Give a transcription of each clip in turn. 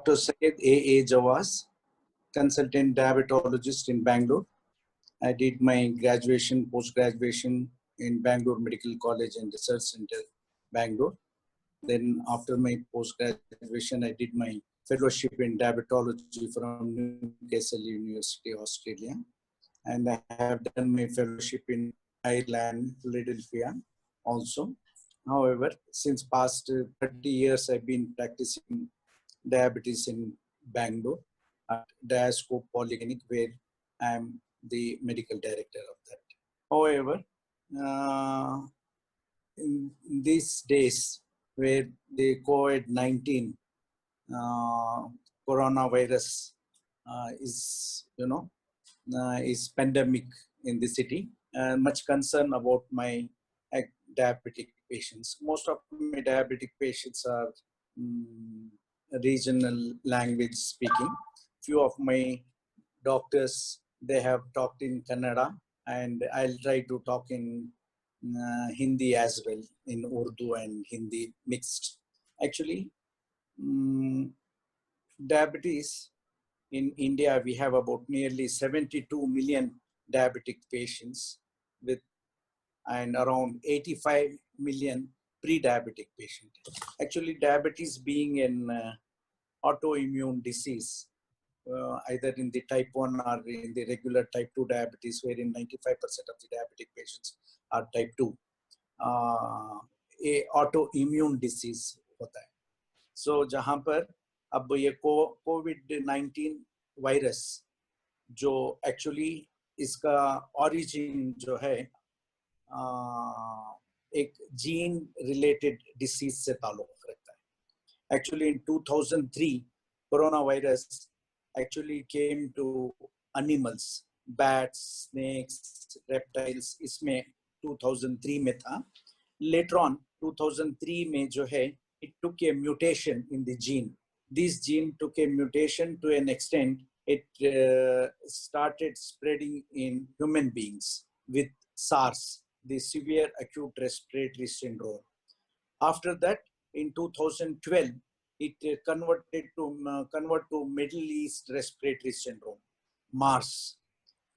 Dr. Syed A. Javaz, consultant diabetologist in Bangalore. I did my graduation, post-graduation in Bangalore Medical College and Research Center, Bangalore. Then after my post-graduation, I did my fellowship in diabetology from Newcastle University, Australia. And I have done my fellowship in Ireland, Philadelphia also. However, since past 30 years, I've been practicing diabetes in Bangalore at Diascope Polyclinic, where I am the medical director of that. However, in these days where the COVID-19 coronavirus is, is pandemic in the city, much concern about my diabetic patients. Most of my diabetic patients are regional language speaking. Few of my doctors, they have talked in Kannada, and I'll try to talk in Hindi as well, in Urdu and Hindi mixed. Actually, diabetes in India, we have about nearly 72 million diabetic patients with and around 85 million pre-diabetic patients. Actually, diabetes being an autoimmune disease, either in the type 1 or in the regular type 2 diabetes, wherein 95% of the diabetic patients are type 2. A autoimmune disease होता है. So जहाँ पर अब ये COVID-19 virus जो actually इसका origin जो है एक जीन रिलेटेड डिसीज से ताल्लुक रखता है. Actually in 2003 coronavirus actually came to animals, bats, snakes, reptiles. इसमें 2003 में था. Later on 2003 में जो है, it took a mutation in the gene. This gene took a mutation to an extent it started spreading in human beings with SARS, the severe acute respiratory syndrome. After that, in 2012, it converted to Middle East respiratory syndrome, MARS.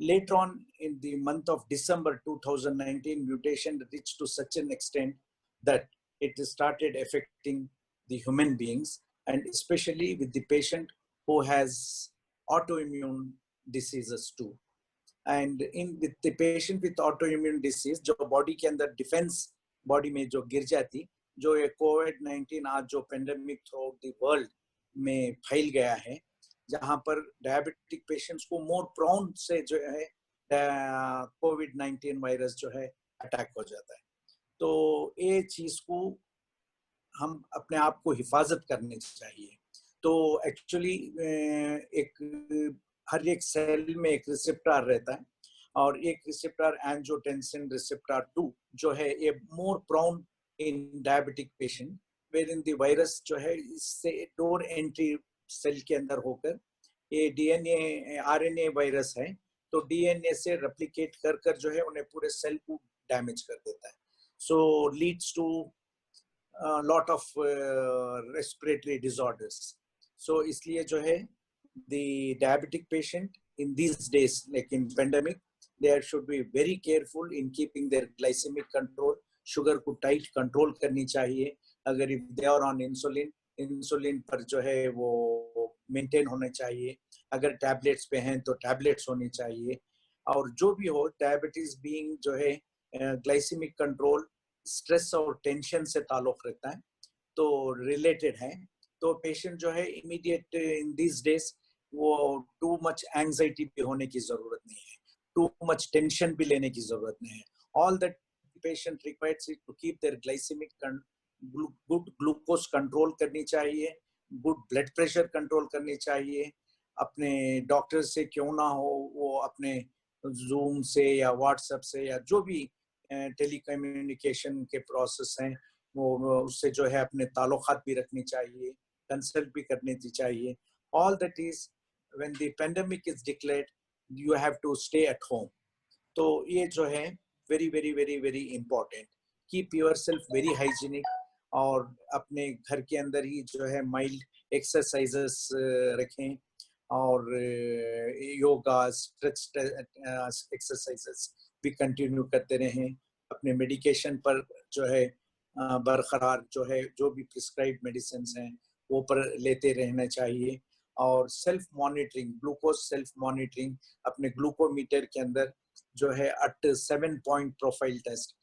Later on, in the month of December 2019, mutation reached to such an extent that it started affecting the human beings, and especially with the patient who has autoimmune diseases too. And with the patient with autoimmune disease, जो body के अंदर defense body में जो गिर जाती, जो ये COVID-19 आज जो pandemic throughout the world में फैल गया है, जहाँ पर diabetic patients को more prone से जो है COVID-19 वायरस जो है अटैक हो जाता है. तो ये चीज को हम अपने आप को हिफाजत करनी चाहिए. तो एक्चुअली हर एक सेल में एक रिसेप्टर रहता है, और एक रिसेप्टर एंजियोटेंसिन रिसेप्टर 2 जो है ये more prone in diabetic patient, where in the virus जो है इससे डोर एंट्री सेल के अंदर होकर ये डीएनए आरएनए वायरस है, तो डीएनए से रेप्लिकेट कर कर जो है उन्हें पूरे सेल को डैमेज कर देता है. So leads to lot of respiratory disorders. So इसलिए जो है the diabetic patient in these days, like in pandemic, they should be very careful in keeping their glycemic control. Sugar को tight control करनी चाहिए. अगर if they are on insulin पर जो है वो maintain होने चाहिए. अगर tablets पे हैं तो tablets होनी चाहिए. और जो भी हो, diabetes being जो है glycemic control, stress और tension से ताल्लुक रखता है, तो related है. तो patient जो है immediate in these days वो too much anxiety भी होने की जरूरत नहीं है, too much tension भी लेने की जरूरत नहीं है. All that patient requires is to keep their glycemic good glucose control करनी चाहिए, good blood pressure control करनी चाहिए. अपने डॉक्टर से क्यों ना हो, वो अपने Zoom से या WhatsApp से या जो भी टेलीकम्युनिकेशन के प्रोसेस हैं वो उससे जो है अपने ताल्लुकात भी रखनी चाहिए, कंसल्ट भी करनी चाहिए. All that is when the pandemic is declared, you have to stay at home. तो ये जो है very very very very important. Keep yourself very hygienic. और अपने घर के अंदर ही जो है माइल्ड एक्सरसाइजेस रखें और योगा स्ट्रेच एक्सरसाइजेस भी कंटिन्यू करते रहें। अपने मेडिकेशन पर जो है बरकरार जो है, जो भी प्रिस्क्राइब मेडिसिन हैं वो पर लेते रहना चाहिए। और self monitoring, glucose self monitoring, अपने ग्लूकोमीटर के अंदर जो है at 7-point profile test,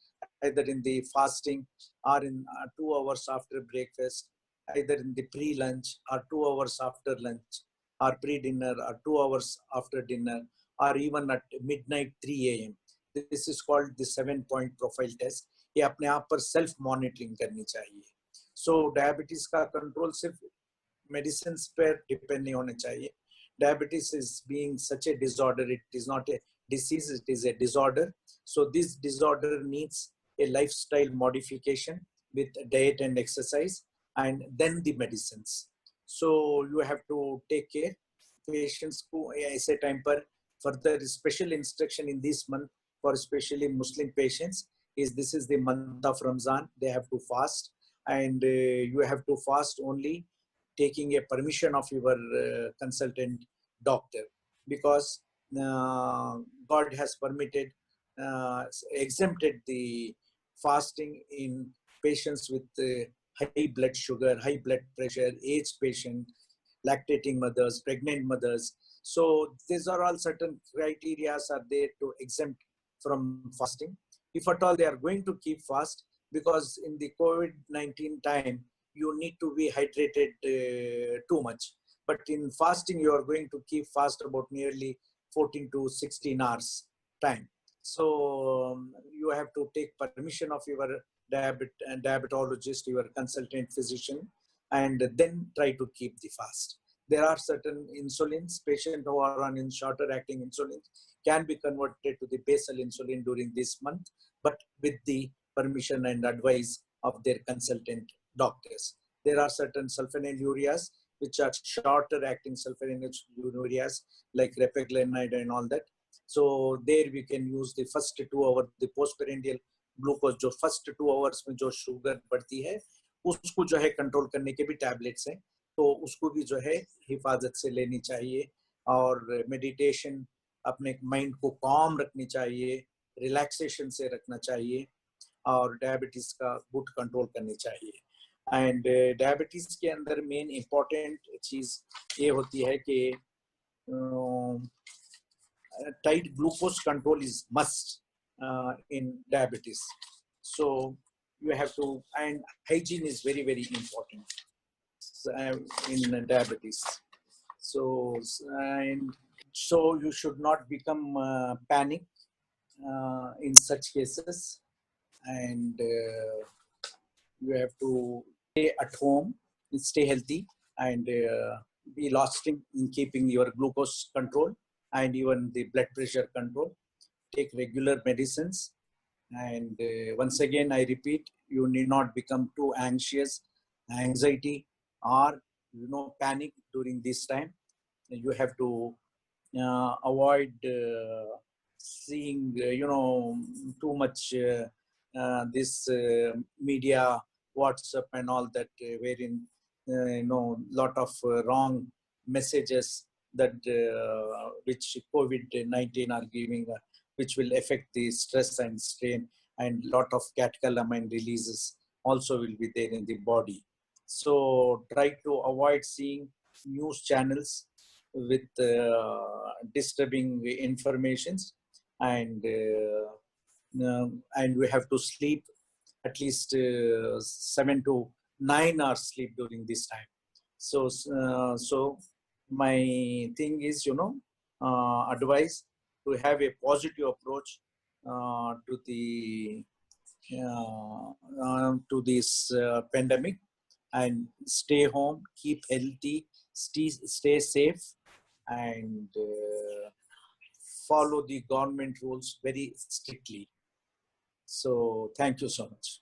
either in the fasting or in 2 hours after breakfast, either in the pre-lunch or 2 hours after lunch, or pre-dinner or 2 hours after dinner, or even at midnight 3 a.m. This is called the 7-point profile test. ये अपने आप पर self monitoring करनी चाहिए। सो diabetes का control सिर्फ medicine पर depend नहीं होने चाहिए। Diabetes is being such a disorder, it is not a disease, it is a disorder. So this disorder needs a lifestyle modification with diet and exercise, and then the medicines. So you have to take care patients को ऐसे time पर। further special instruction in this month for especially Muslim patients is this is the month of Ramzan. They have to fast, and you have to fast only taking a permission of your consultant doctor, because God has permitted, exempted the fasting in patients with high blood sugar, high blood pressure, aged patient, lactating mothers, pregnant mothers. So these are all certain criteria are there to exempt from fasting. If at all they are going to keep fast, because in the COVID-19 time, you need to be hydrated too much. But in fasting, you are going to keep fast about nearly 14 to 16 hours time. So you have to take permission of your diabetologist, your consultant physician, and then try to keep the fast. There are certain insulins, patients who are on shorter acting insulin can be converted to the basal insulin during this month, but with the permission and advice of their consultant doctors. There are certain sulfonylureas which are shorter acting sulfonylureas like repaglinide and all that. So there we can use the first 2 hours, the postprandial glucose, जो first 2 hours में जो sugar बढ़ती है उसको जो है control करने के भी टैबलेट्स हैं, तो उसको भी जो है हिफाजत से लेनी चाहिए। और मेडिटेशन, अपने माइंड को काम रखनी चाहिए, रिलैक्सेशन से रखना चाहिए, और डायबिटीज का गुड कंट्रोल करनी चाहिए। एंड डायबिटीज के अंदर मेन इंपॉर्टेंट चीज ये होती है कि tight glucose control is must in diabetes. So you have to, and hygiene is very, very important in diabetes. So, and so you should not become panic in such cases, and you have to stay at home, stay healthy, and be lasting in keeping your glucose control and even the blood pressure control. Take regular medicines, and once again I repeat, you need not become too anxious, anxiety, or panic during this time. You have to avoid seeing too much this media, WhatsApp and all that, wherein lot of wrong messages that which COVID-19 are giving, which will affect the stress and strain, and lot of catecholamine releases also will be there in the body. So try to avoid seeing news channels with disturbing informations, and we have to sleep at least 7 to 9 hours sleep during this time. So so my thing is, advice to have a positive approach to this pandemic, and stay home, keep healthy, stay safe, and follow the government rules very strictly. So thank you so much.